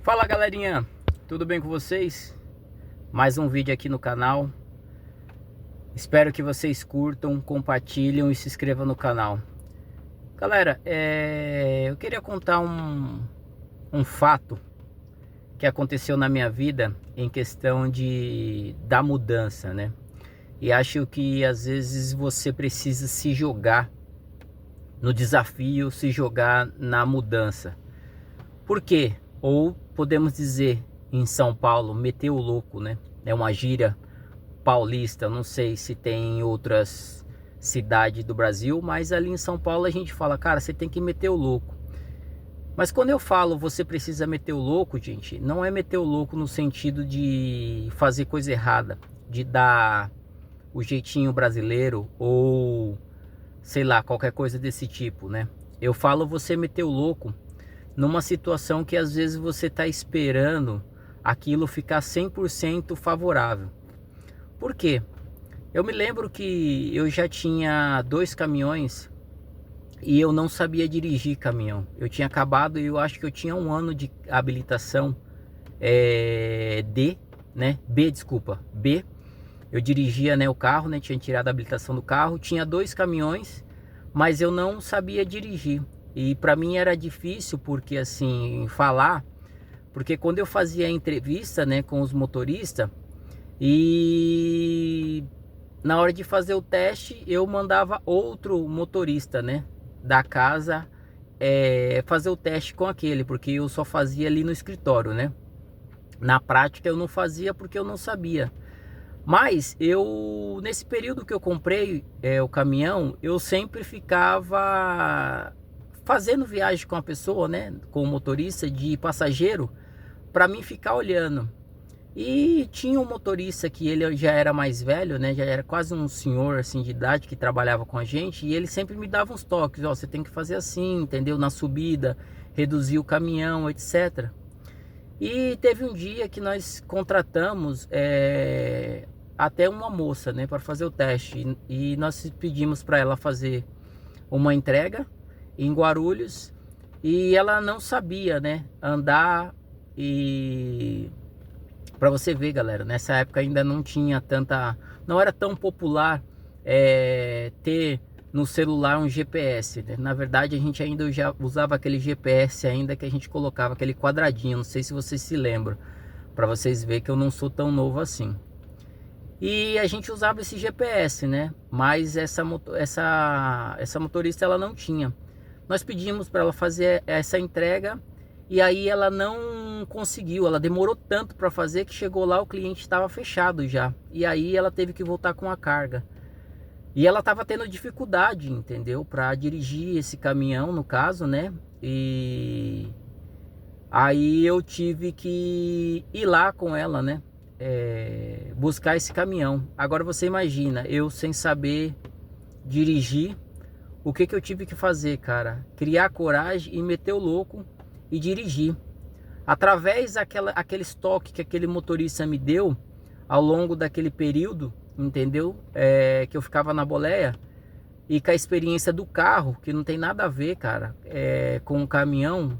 Fala galerinha, tudo bem com vocês? Mais um vídeo aqui no canal. Espero que vocês curtam, compartilhem e se inscrevam no canal. Galera, eu queria contar um fato que aconteceu na minha vida em questão da mudança, né? E acho que às vezes você precisa se jogar no desafio, se jogar na mudança. Por quê? Ou podemos dizer em São Paulo, meter o louco, né? É uma gíria paulista, não sei se tem em outras cidades do Brasil, mas ali em São Paulo a gente fala, cara, você tem que meter o louco. Mas quando eu falo você precisa meter o louco, gente, não é meter o louco no sentido de fazer coisa errada, de dar o jeitinho brasileiro ou sei lá, qualquer coisa desse tipo, né? Eu falo você meter o louco numa situação que às vezes você está esperando aquilo ficar 100% favorável. Por quê? Eu me lembro que eu já tinha 2 caminhões e eu não sabia dirigir caminhão. Eu tinha acabado, eu acho que eu tinha 1 ano de habilitação D, né? B, desculpa, B. Eu dirigia, né, o carro, né? Tinha tirado a habilitação do carro, tinha 2 caminhões, mas eu não sabia dirigir. E para mim era difícil porque assim, falar, porque quando eu fazia a entrevista, né, com os motoristas e na hora de fazer o teste, eu mandava outro motorista, né, da casa fazer o teste com aquele, porque eu só fazia ali no escritório, né? Na prática eu não fazia porque eu não sabia. Mas eu, nesse período que eu comprei o caminhão, eu sempre ficava fazendo viagem com a pessoa, né? Com o motorista de passageiro, para mim ficar olhando. E tinha um motorista que ele já era mais velho, né? Já era quase um senhor assim de idade que trabalhava com a gente. E ele sempre me dava uns toques, ó, você tem que fazer assim, entendeu? Na subida, reduzir o caminhão, etc. E teve um dia que nós contratamos até uma moça, né, para fazer o teste. E nós pedimos para ela fazer uma entrega em Guarulhos. E ela não sabia, né, andar. E para você ver, galera, nessa época ainda não tinha tanta, não era tão popular ter no celular um GPS, né? Na verdade a gente ainda já usava aquele GPS ainda que a gente colocava aquele quadradinho, não sei se vocês se lembram, para vocês verem que eu não sou tão novo assim. E a gente usava esse GPS, né? Mas essa motorista ela não tinha. Nós pedimos para ela fazer essa entrega e aí ela não conseguiu. Ela demorou tanto para fazer que chegou lá, o cliente estava fechado já. E aí ela teve que voltar com a carga. E ela estava tendo dificuldade, entendeu? Para dirigir esse caminhão, no caso, né? E aí eu tive que ir lá com ela, né? Buscar esse caminhão. Agora você imagina, eu sem saber dirigir, o que eu tive que fazer, cara? Criar coragem e meter o louco e dirigir. Através aquele estoque que aquele motorista me deu ao longo daquele período, entendeu? Que eu ficava na boleia e com a experiência do carro, que não tem nada a ver, cara, com o caminhão,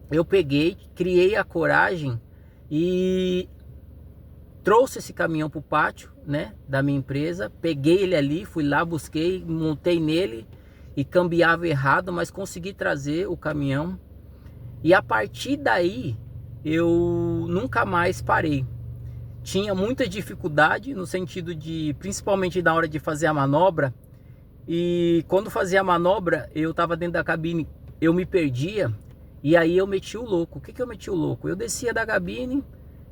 eu peguei, criei a coragem e trouxe esse caminhão para o pátio, né, da minha empresa. Peguei ele ali, fui lá, busquei, montei nele e cambiava errado, mas consegui trazer o caminhão. E a partir daí eu nunca mais parei. Tinha muita dificuldade no sentido de, principalmente na hora de fazer a manobra. E quando fazia a manobra, eu estava dentro da cabine, eu me perdia. E aí eu meti o louco. O que eu meti o louco? Eu descia da cabine,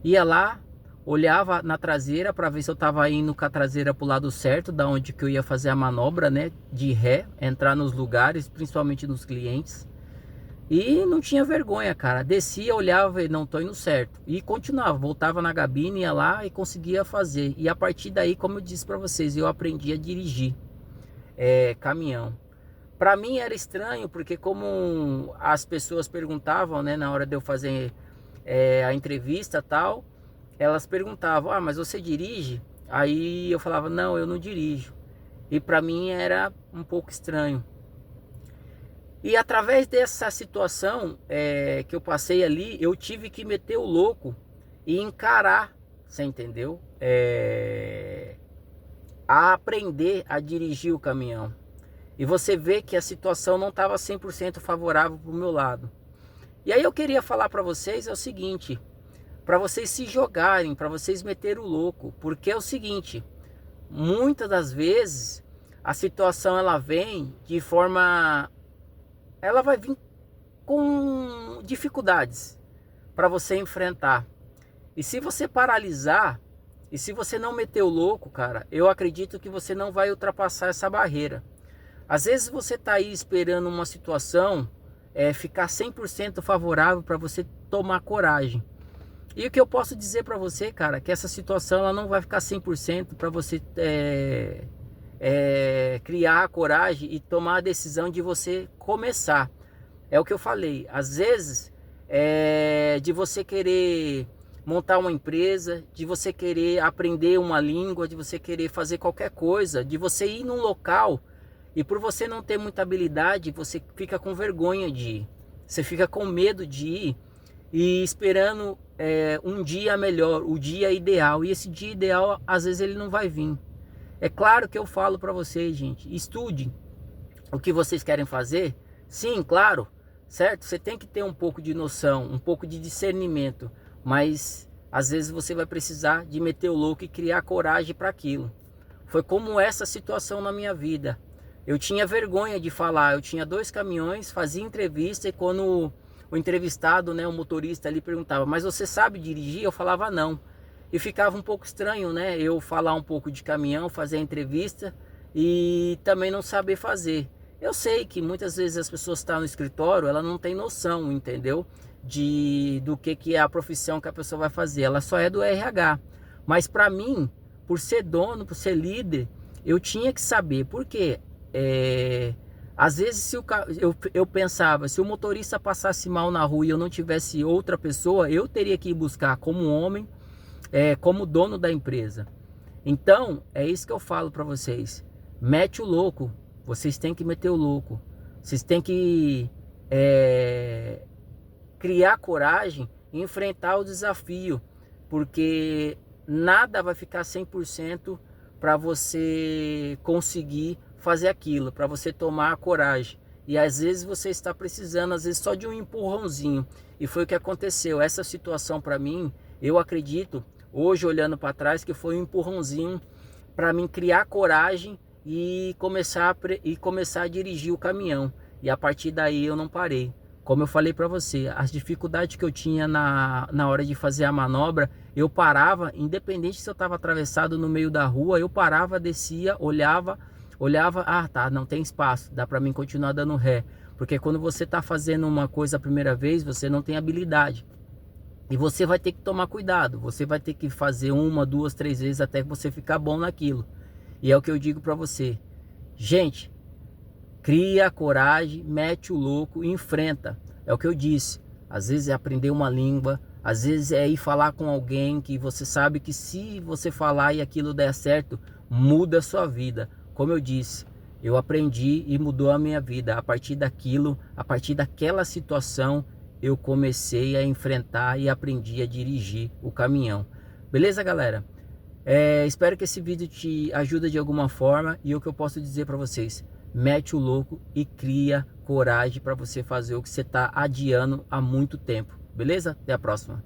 ia lá, olhava na traseira para ver se eu estava indo com a traseira para o lado certo, da onde que eu ia fazer a manobra, né, de ré, entrar nos lugares, principalmente nos clientes. E não tinha vergonha, cara. Descia, olhava e não, tô indo certo. E continuava, voltava na cabine, ia lá e conseguia fazer. E a partir daí, como eu disse para vocês, eu aprendi a dirigir caminhão. Para mim era estranho, porque como as pessoas perguntavam, né, na hora de eu fazer a entrevista e tal, elas perguntavam, ah, mas você dirige? Aí eu falava, não, eu não dirijo. E para mim era um pouco estranho. E através dessa situação que eu passei ali, eu tive que meter o louco e encarar, você entendeu? A aprender a dirigir o caminhão. E você vê que a situação não estava 100% favorável para o meu lado. E aí eu queria falar para vocês é o seguinte, para vocês se jogarem, para vocês meterem o louco, porque é o seguinte, muitas das vezes a situação ela vem de forma, ela vai vir com dificuldades para você enfrentar. E se você paralisar, e se você não meter o louco, cara, eu acredito que você não vai ultrapassar essa barreira. Às vezes você está aí esperando uma situação ficar 100% favorável para você tomar coragem. E o que eu posso dizer para você, cara, que essa situação ela não vai ficar 100% para você criar a coragem e tomar a decisão de você começar. É o que eu falei, às vezes de você querer montar uma empresa, de você querer aprender uma língua, de você querer fazer qualquer coisa, de você ir num local e por você não ter muita habilidade, você fica com vergonha de ir. Você fica com medo de ir e esperando um dia melhor, o dia ideal. E esse dia ideal, às vezes, ele não vai vir. É claro que eu falo para vocês, gente, estude o que vocês querem fazer. Sim, claro, certo? Você tem que ter um pouco de noção, um pouco de discernimento. Mas, às vezes, você vai precisar de meter o louco e criar coragem para aquilo. Foi como essa situação na minha vida. Eu tinha vergonha de falar, eu tinha 2 caminhões, fazia entrevista e quando o entrevistado, né, o motorista ali perguntava, mas você sabe dirigir? Eu falava não. E ficava um pouco estranho, né, eu falar um pouco de caminhão, fazer a entrevista e também não saber fazer. Eu sei que muitas vezes as pessoas que estão no escritório, ela não tem noção, entendeu? Do que é a profissão que a pessoa vai fazer, ela só é do RH. Mas para mim, por ser dono, por ser líder, eu tinha que saber, por quê? Às vezes eu pensava, se o motorista passasse mal na rua e eu não tivesse outra pessoa, eu teria que ir buscar como homem, como dono da empresa. Então, é isso que eu falo para vocês, mete o louco, vocês têm que meter o louco, vocês têm que criar coragem e enfrentar o desafio, porque nada vai ficar 100% para você conseguir fazer aquilo, para você tomar a coragem. E às vezes você está precisando, às vezes só de um empurrãozinho. E foi o que aconteceu. Essa situação para mim, eu acredito, hoje olhando para trás, que foi um empurrãozinho para mim criar coragem e começar a dirigir o caminhão. E a partir daí eu não parei. Como eu falei para você, as dificuldades que eu tinha na hora de fazer a manobra, eu parava, independente se eu estava atravessado no meio da rua, eu parava, descia, olhava, ah tá, não tem espaço, dá para mim continuar dando ré. Porque quando você está fazendo uma coisa a primeira vez, você não tem habilidade. E você vai ter que tomar cuidado, você vai ter que fazer 1, 2, 3 vezes até que você ficar bom naquilo. E é o que eu digo para você. Gente, cria coragem, mete o louco e enfrenta. É o que eu disse. Às vezes é aprender uma língua, às vezes é ir falar com alguém que você sabe que se você falar e aquilo der certo, muda a sua vida. Como eu disse, eu aprendi e mudou a minha vida. A partir daquilo, a partir daquela situação, eu comecei a enfrentar e aprendi a dirigir o caminhão. Beleza, galera? Espero que esse vídeo te ajude de alguma forma. E o que eu posso dizer para vocês, mete o louco e cria coragem para você fazer o que você está adiando há muito tempo. Beleza? Até a próxima.